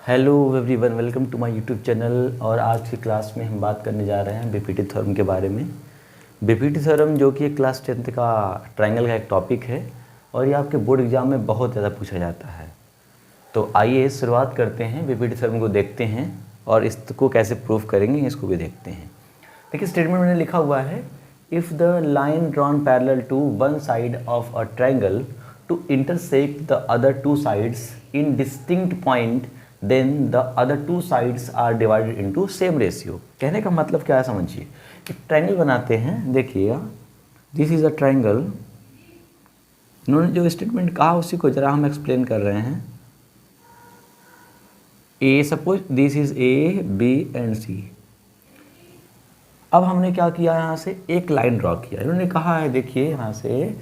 Hello everyone, welcome to my YouTube channel. और आज की क्लास में हम बात करने जा रहे हैं बीपीटी थ्योरम के बारे में। बीपीटी थ्योरम जो कि क्लास 10th का ट्रायंगल का एक टॉपिक है और ये आपके बोर्ड एग्जाम में बहुत ज़्यादा पूछा जाता है। तो आइए शुरुआत करते हैं, बीपीटी थ्योरम को देखते हैं और इसको कैसे प्रूफ करेंगे इसको भी देखते हैं। देखिए स्टेटमेंट में लिखा हुआ है, if the line drawn parallel to one side of a triangle to intersect the other two sides in distinct point then the other two sides are divided into same ratio. कहने का मतलब क्या है समझिए। एक ट्रायंगल बनाते हैं, देखिएगा दिस इज अ ट्रायंगल। इन्होंने जो स्टेटमेंट कहा उसी को जरा हम एक्सप्लेन कर रहे हैं। A, suppose this is A, B and C. अब हमने क्या किया, यहाँ से एक लाइन ड्रॉ किया। इन्होंने कहा है, देखिए यहाँ से,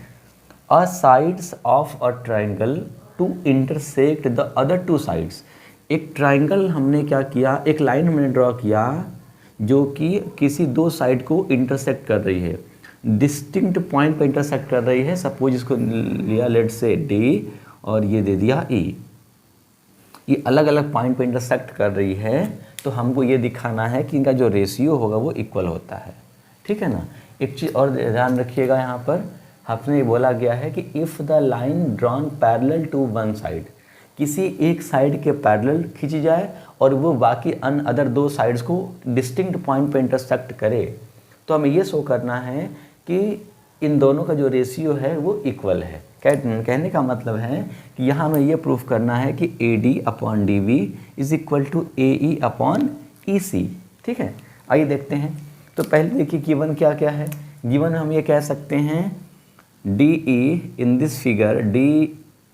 a sides of a triangle to intersect the other two sides. एक ट्रायंगल हमने क्या किया, एक लाइन हमने ड्रॉ किया जो कि किसी दो साइड को इंटरसेक्ट कर रही है, डिस्टिंक्ट पॉइंट पर इंटरसेक्ट कर रही है। सपोज इसको लिया लेट से डी और ये दे दिया ई। ये अलग अलग पॉइंट पर इंटरसेक्ट कर रही है, तो हमको ये दिखाना है कि इनका जो रेशियो होगा वो इक्वल होता है। ठीक है ना। एक चीज़ और ध्यान रखिएगा, यहाँ पर आपने ये बोला गया है कि if the line drawn parallel to one side, किसी एक साइड के पैरेलल खींची जाए और वो बाकी अदर दो साइड्स को डिस्टिंक्ट पॉइंट पे इंटरसेक्ट करे, तो हमें ये शो करना है कि इन दोनों का जो रेशियो है वो इक्वल है। कहने का मतलब है कि यहाँ हमें ये प्रूफ करना है कि A D upon D V is equal to A E upon E C. ठीक है, आइए देखते हैं। तो पहले देखिए गिवन क्या क्या है। गिवन हम ये कह सकते हैं D E, in this figure D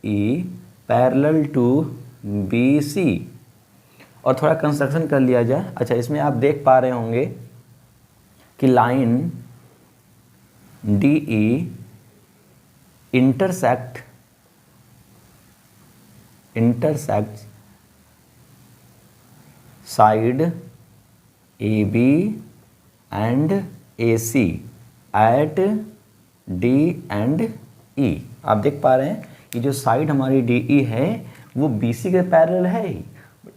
E parallel to B C. और थोड़ा कंस्ट्रक्शन कर लिया जाए। अच्छा, इसमें आप देख पा रहे होंगे कि line D E intersect side A B and A C at D and E. आप देख पा रहे हैं कि जो साइड हमारी डी ई है वो बी सी के पैरेलल है ही।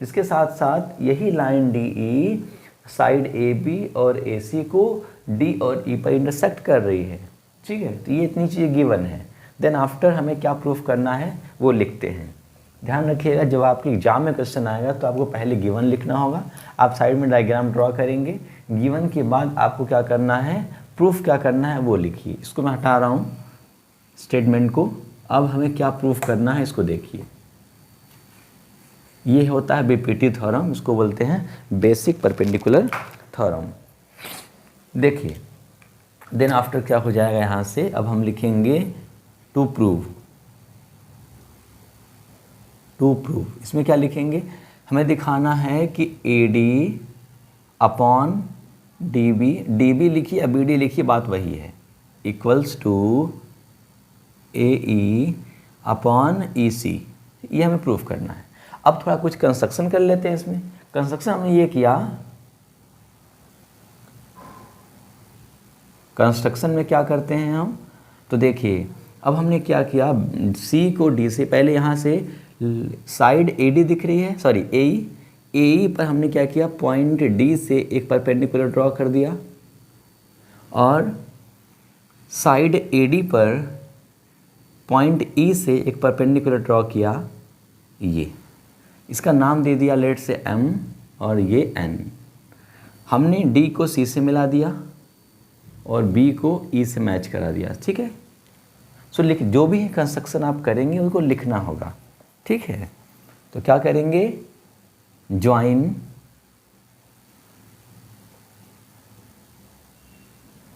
इसके साथ साथ यही line D E side A B और ए सी को डी और ई पर इंटरसेक्ट कर रही है। ठीक है, तो ये इतनी चीज़ें गिवन है। देन आफ्टर हमें क्या प्रूफ करना है वो लिखते हैं। ध्यान रखिएगा, जब आपके एग्जाम में क्वेश्चन आएगा तो आपको पहले गिवन लिखना होगा। आप साइड में डायग्राम ड्रॉ करेंगे, गिवन के बाद आपको क्या करना है, प्रूफ क्या करना है वो लिखिए। इसको मैं हटा रहा हूँ स्टेटमेंट को। अब हमें क्या प्रूफ करना है इसको देखिए। ये होता है बीपीटी थ्योरम, इसको बोलते हैं बेसिक परपेंडिकुलर थ्योरम। देखिए देन आफ्टर क्या हो जाएगा, यहाँ से अब हम लिखेंगे टू प्रूव। इसमें क्या लिखेंगे, हमें दिखाना है कि A D upon D B लिखिए या बी डी लिखिए, बात वही है, equals to A E upon E C. ये हमें प्रूफ करना है। अब थोड़ा कुछ कंस्ट्रक्शन कर लेते हैं। इसमें कंस्ट्रक्शन हमने ये किया, कंस्ट्रक्शन में क्या करते हैं हम, तो देखिए अब हमने क्या किया, सी को डी से, पहले यहाँ से साइड ए डी दिख रही है, सॉरी ए ई पर हमने क्या किया, पॉइंट डी से एक परपेंडिकुलर ड्रॉ कर दिया और साइड ए डी पर पॉइंट ई से एक परपेंडिकुलर ड्रॉ किया। ये इसका नाम दे दिया लेट से एम और ये एन। हमने डी को सी से मिला दिया और बी को ई से मैच करा दिया। ठीक है, सो लिख, जो भी कंस्ट्रक्शन आप करेंगे उसको लिखना होगा। ठीक है, तो क्या करेंगे, join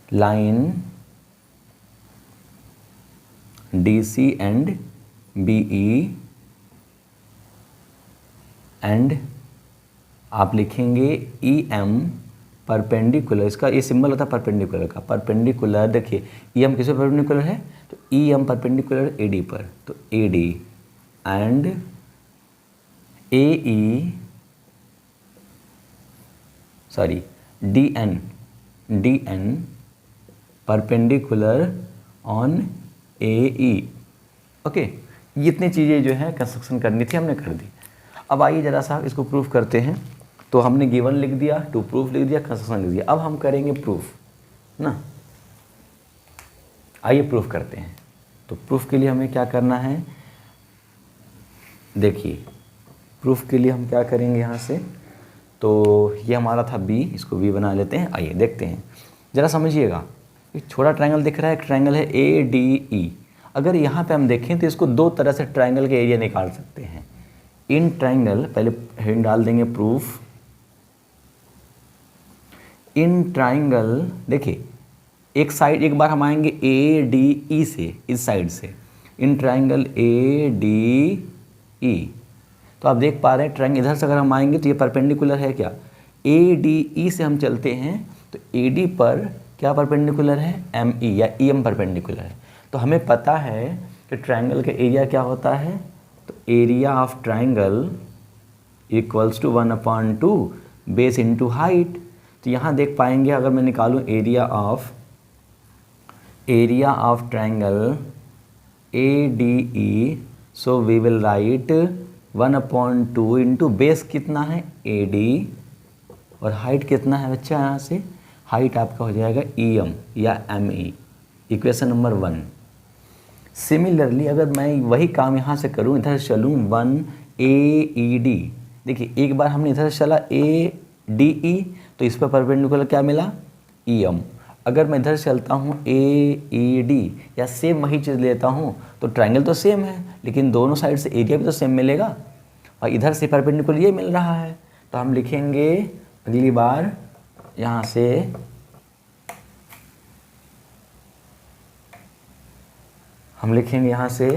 line D C and B E and आप लिखेंगे ई एम परपेंडिकुलर। इसका ये सिंबल होता है परपेंडिकुलर का, परपेंडिकुलर। देखिए ई एम किस पे परपेंडिकुलर है, तो E M perpendicular A D पर, तो A D and A E, sorry D N perpendicular on A E. Okay, ये इतनी चीज़ें जो है कंस्ट्रक्शन करनी थी, हमने कर दी। अब आइए ज़रा सा इसको प्रूफ करते हैं। तो हमने गिवन लिख दिया, टू प्रूफ लिख दिया, कंस्ट्रक्शन लिख दिया। अब हम करेंगे प्रूफ ना। आइए प्रूफ करते हैं। तो प्रूफ के लिए हमें क्या करना है, देखिए प्रूफ के लिए हम क्या करेंगे यहाँ से। तो ये हमारा था बी, इसको बी बना लेते हैं। आइए देखते हैं, ज़रा समझिएगा। एक छोटा ट्रायंगल दिख रहा है, एक ट्रायंगल है ए डी ई। अगर यहाँ पे हम देखें तो इसको दो तरह से ट्रायंगल के एरिया निकाल सकते हैं। इन ट्रायंगल, पहले हेड डाल देंगे प्रूफ। इन ट्रायंगल देखिए, एक साइड, एक बार हम आएंगे ए डी ई से, इस साइड से। इन ट्रायंगल ए डी ई, तो आप देख पा रहे हैं ट्रायंगल इधर से अगर हम आएंगे तो ये परपेंडिकुलर है क्या, ए डी ई से हम चलते हैं तो ए डी पर क्या परपेंडिकुलर है, एम ई या ई एम परपेंडिकुलर है। तो हमें पता है कि ट्रायंगल का एरिया क्या होता है, तो area of triangle equals to 1/2 base into height. तो यहाँ देख पाएंगे अगर मैं निकालूँ area of triangle A D E, so we will write 1/2 into base कितना है ए डी, और हाइट कितना है बच्चा, यहाँ से हाइट आपका हो जाएगा ई एम या M E, equation number 1। Similarly अगर मैं वही काम यहाँ से करूँ, इधर से चलूँ 1 ए ई डी, देखिए एक बार हमने इधर से चला ए डी ई, तो इस पर परपेंडिकुलर क्या मिला, ई एम। अगर मैं इधर से चलता हूँ ए ई डी, या सेम वही चीज़ लेता हूँ, तो ट्रायंगल तो सेम है लेकिन दोनों साइड से एरिया भी तो सेम मिलेगा, और इधर से परपेंडिकुलर ये मिल रहा है। तो हम लिखेंगे अगली बार यहाँ से हम लिखेंगे यहाँ से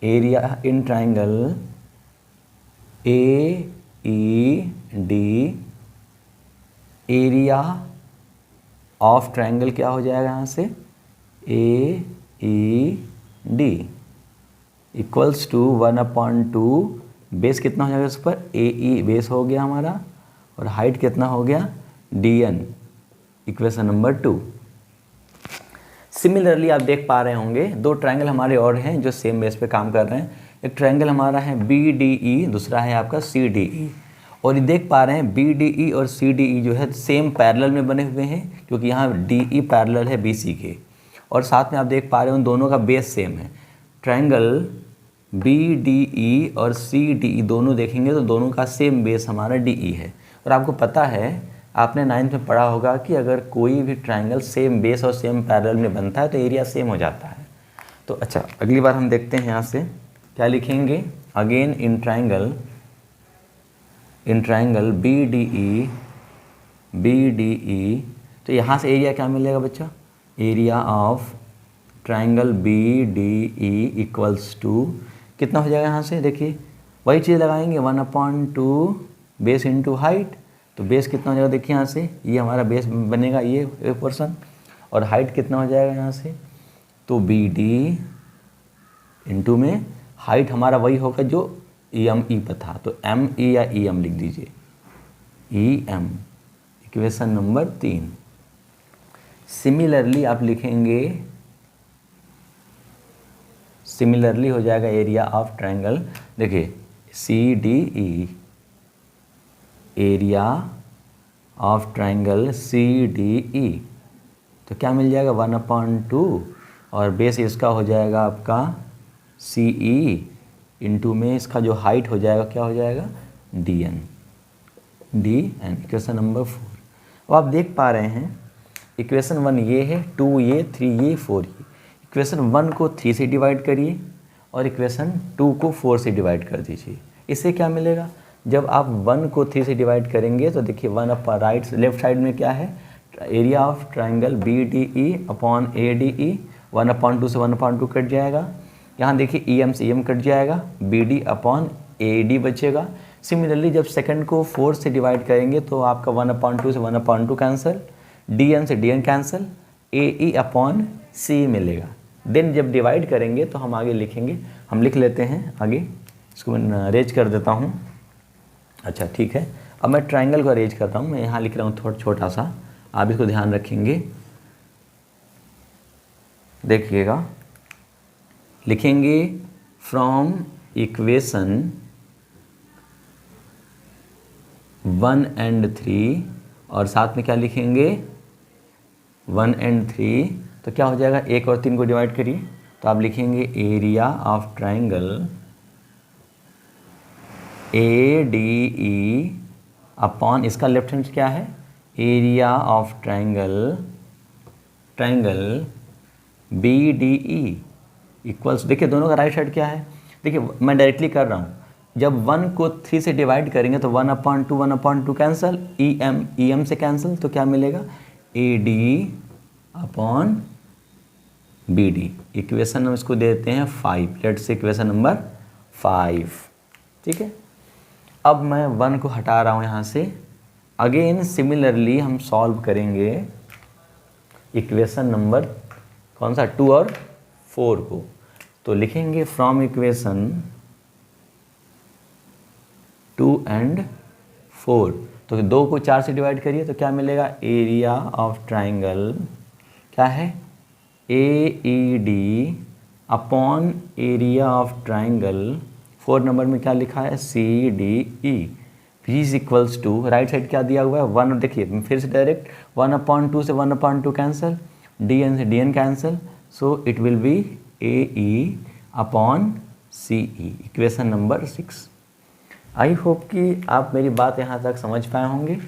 area in triangle A E D, area of triangle क्या हो जाएगा यहाँ से A E D equals to 1/2 base कितना हो जाएगा उस पर, ए ई बेस हो गया हमारा, और हाइट कितना हो गया D N, equation number 2। Similarly आप देख पा रहे होंगे दो ट्रायंगल हमारे और हैं जो सेम बेस पे काम कर रहे हैं। एक ट्रायंगल हमारा है बी डी ई, दूसरा है आपका सी डी ई। और ये देख पा रहे हैं बी डी ई और सी डी ई जो है सेम पैरेलल में बने हुए हैं, क्योंकि यहाँ डी ई पैरेलल है बी सी के, और साथ में आप देख पा रहे हो उन दोनों का बेस सेम है। ट्रायंगल बी डी ई और सी डी ई दोनों देखेंगे तो दोनों का सेम बेस हमारा डी ई है। और आपको पता है, आपने 9th में पढ़ा होगा कि अगर कोई भी ट्रायंगल सेम बेस और सेम पैरेलल में बनता है तो एरिया सेम हो जाता है। तो अच्छा, अगली बार हम देखते हैं यहाँ से क्या लिखेंगे। Again in triangle B D E, तो यहाँ से एरिया क्या मिलेगा बच्चा, area of triangle B D E equals to कितना हो जाएगा, यहाँ से देखिए वही चीज़ लगाएंगे 1/2 बेस इंटू हाइट। तो बेस कितना हो जाएगा, देखिए यहाँ से ये हमारा बेस बनेगा ये पोर्शन, और हाइट कितना हो जाएगा यहाँ से, तो बी डी इंटू में हाइट हमारा वही होगा जो ई एम ई पर था, तो एम ई या ई एम लिख दीजिए, E M, equation number 3। Similarly आप लिखेंगे, सिमिलरली हो जाएगा एरिया ऑफ ट्रायंगल, देखिए C D E, area of triangle C D E, तो क्या मिल जाएगा 1/2, और बेस इसका हो जाएगा आपका सी ई, इंटू में इसका जो हाइट हो जाएगा क्या हो जाएगा डी एन, इक्वेशन नंबर 4। अब आप देख पा रहे हैं इक्वेशन 1 ये है, 2 ये, 3 ये, 4 ये। इक्वेशन 1 को 3 से डिवाइड करिए और इक्वेशन 2 को 4 से डिवाइड कर दीजिए। इससे क्या मिलेगा, जब आप 1 को 3 से डिवाइड करेंगे तो देखिए 1 अपर राइट लेफ्ट साइड में क्या है, area of triangle B D E upon A D E, 1/2 से 1/2 कट जाएगा। यहाँ देखिए ई एम से ई एम कट जाएगा, B D upon A D बचेगा। सिमिलरली जब सेकंड को 4 से डिवाइड करेंगे तो आपका 1/2 से 1/2 कैंसिल, डी एन से डी एन कैंसिल, ए ई अपॉन सी मिलेगा। देन जब डिवाइड करेंगे तो हम आगे लिखेंगे, हम लिख लेते हैं आगे, इसको मैं अरेंज कर देता हूँ। अच्छा ठीक है, अब मैं ट्रायंगल को अरेंज करता हूँ, मैं यहाँ लिख रहा हूँ थोड़ा छोटा सा, आप इसको ध्यान रखेंगे, देखिएगा। लिखेंगे फ्रॉम इक्वेशन 1 and 3 और साथ में क्या लिखेंगे 1 and 3, तो क्या हो जाएगा 1 और 3 को डिवाइड करिए तो आप लिखेंगे area of triangle ADE upon, इसका लेफ्ट हैंड क्या है, area of triangle BDE equals, देखिए दोनों का राइट साइड क्या है, देखिए मैं डायरेक्टली कर रहा हूँ, जब 1 को 3 से डिवाइड करेंगे तो 1/2 कैंसिल, EM से कैंसिल, तो क्या मिलेगा ADE अपॉन BD। इक्वेशन हम इसको देते हैं 5, लेट से इक्वेशन नंबर 5, ठीक है। अब मैं 1 को हटा रहा हूँ यहाँ से, अगेन सिमिलरली हम सॉल्व करेंगे इक्वेशन नंबर कौन सा 2 और 4 को, तो लिखेंगे फ्रॉम इक्वेशन 2 and 4, तो 2 को 4 से डिवाइड करिए तो क्या मिलेगा एरिया ऑफ ट्राइंगल क्या है AED upon area of triangle 4 number में क्या लिखा है CDE is equals to, right side क्या दिया हुआ है 1, देखिए फिर से डायरेक्ट 1/2 से 1/2 कैंसिल, DN से DN cancel, so it will be AE upon CE, equation number 6। I hope कि आप मेरी बात यहाँ तक समझ पाए होंगे।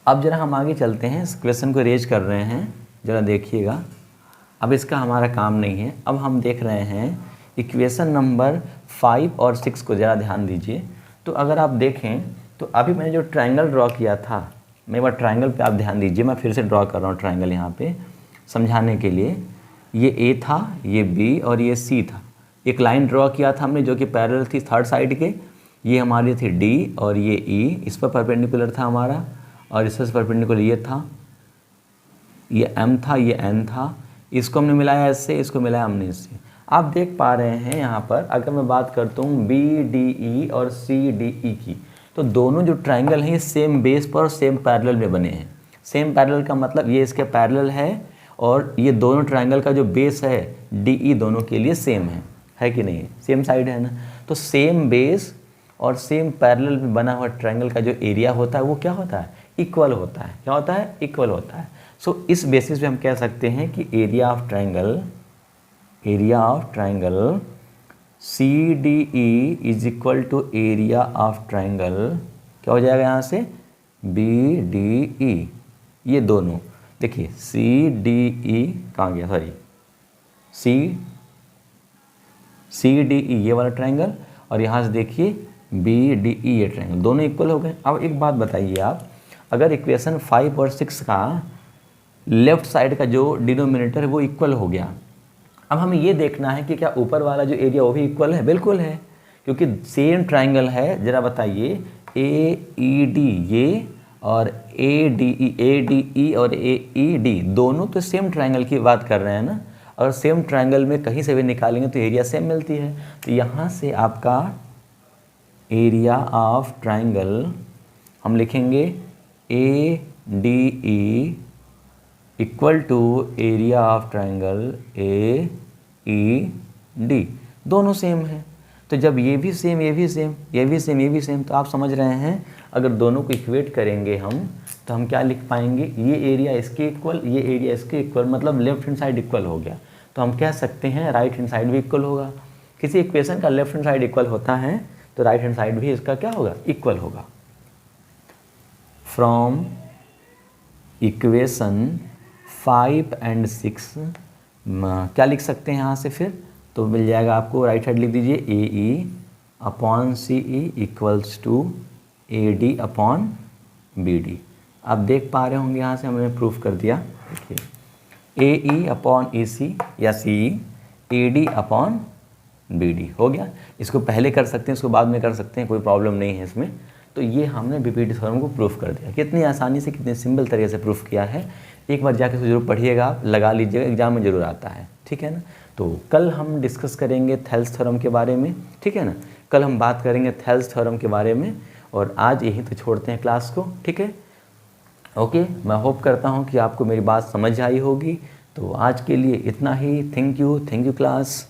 अब जरा हम आगे चलते हैं, इस क्वेश्चन को रेज कर रहे हैं, ज़रा देखिएगा। अब इसका हमारा काम नहीं है, अब हम देख रहे हैं इक्वेशन नंबर 5 और 6 को, ज़रा ध्यान दीजिए। तो अगर आप देखें तो अभी मैंने जो ट्रायंगल ड्रॉ किया था, मैं एक बार ट्रायंगल पे आप ध्यान दीजिए, मैं फिर से ड्रॉ कर रहा हूँ ट्रायंगल यहाँ पे समझाने के लिए। ये A था, ये B और ये C था। एक लाइन ड्रॉ किया था हमने जो कि पैरेलल थी थर्ड साइड के, ये हमारी थी D और ये E, इस पर परपेंडिकुलर था हमारा, और इस पर परपेंडिकुलर ये था, ये M था, ये N था, इसको हमने मिलाया इससे, इसको मिलाया हमने इससे। आप देख पा रहे हैं यहाँ पर अगर मैं बात करता हूँ BDE और CDE की, तो दोनों जो ट्रायंगल हैं ये सेम बेस पर और सेम पैरेलल में बने हैं। सेम पैरेलल का मतलब ये इसके पैरेलल है, और ये दोनों ट्रायंगल का जो बेस है DE दोनों के लिए सेम है कि नहीं, सेम साइड है ना। तो सेम बेस और सेम पैरेलल में बना हुआ ट्रायंगल का जो एरिया होता है वो क्या होता है, इक्वल होता है। क्या होता है, इक्वल होता है। सो इस बेसिस पे हम कह सकते हैं कि area of triangle CDE is equal to area of triangle, क्या हो जाएगा यहाँ से BDE। ये दोनों देखिए CDE कहाँ गया, सॉरी CDE ये वाला ट्रायंगल, और यहाँ से देखिए BDE ये ट्रायंगल, दोनों इक्वल हो गए। अब एक बात बताइए आप, अगर इक्वेशन 5 और 6 का लेफ्ट साइड का जो डिनोमिनेटर है वो इक्वल हो गया, अब हमें ये देखना है कि क्या ऊपर वाला जो एरिया वो भी इक्वल है। बिल्कुल है, क्योंकि सेम ट्रायंगल है। ज़रा बताइए AED ये और ADE और AED दोनों तो सेम ट्रायंगल की बात कर रहे हैं ना, और सेम ट्रायंगल में कहीं से भी निकालेंगे तो एरिया सेम मिलती है। तो यहाँ से आपका एरिया ऑफ ट्रायंगल हम लिखेंगे ADE equal to area of triangle AED, दोनों सेम है। तो जब ये भी सेम, ये भी सेम, ये भी सेम, ये भी सेम, तो आप समझ रहे हैं अगर दोनों को इक्वेट करेंगे हम तो हम क्या लिख पाएंगे, ये एरिया इसके इक्वल, ये एरिया इसके इक्वल, मतलब लेफ्ट हैंड साइड इक्वल हो गया। तो हम कह सकते हैं राइट हैंड साइड भी इक्वल होगा। किसी इक्वेशन का लेफ्ट हैंड साइड इक्वल होता है तो राइट हैंड साइड भी इसका क्या होगा, इक्वल होगा। फ्रॉम इक्वेशन 5 and 6 क्या लिख सकते हैं यहाँ से, फिर तो मिल जाएगा आपको, राइट साइड लिख दीजिए AE upon CE equals to AD upon BD। आप देख पा रहे होंगे यहाँ से हमने प्रूफ कर दिया। देखिए AE अपॉन AC या CE AD अपॉन BD हो गया। इसको पहले कर सकते हैं, इसको बाद में कर सकते हैं, कोई प्रॉब्लम नहीं है इसमें। तो ये हमने BPT थ्योरम को प्रूफ कर दिया। कितनी आसानी से, कितने सिंपल तरीके से प्रूफ किया है। एक बार जाके जरूर पढ़िएगा, आप लगा लीजिएगा, एग्जाम में ज़रूर आता है, ठीक है ना। तो कल हम डिस्कस करेंगे थेल्स थ्योरम के बारे में, ठीक है ना। कल हम बात करेंगे थेल्स थ्योरम के बारे में, और आज यहीं तो छोड़ते हैं क्लास को, ठीक है। ओके, मैं होप करता हूँ कि आपको मेरी बात समझ आई होगी। तो आज के लिए इतना ही। Thank you class.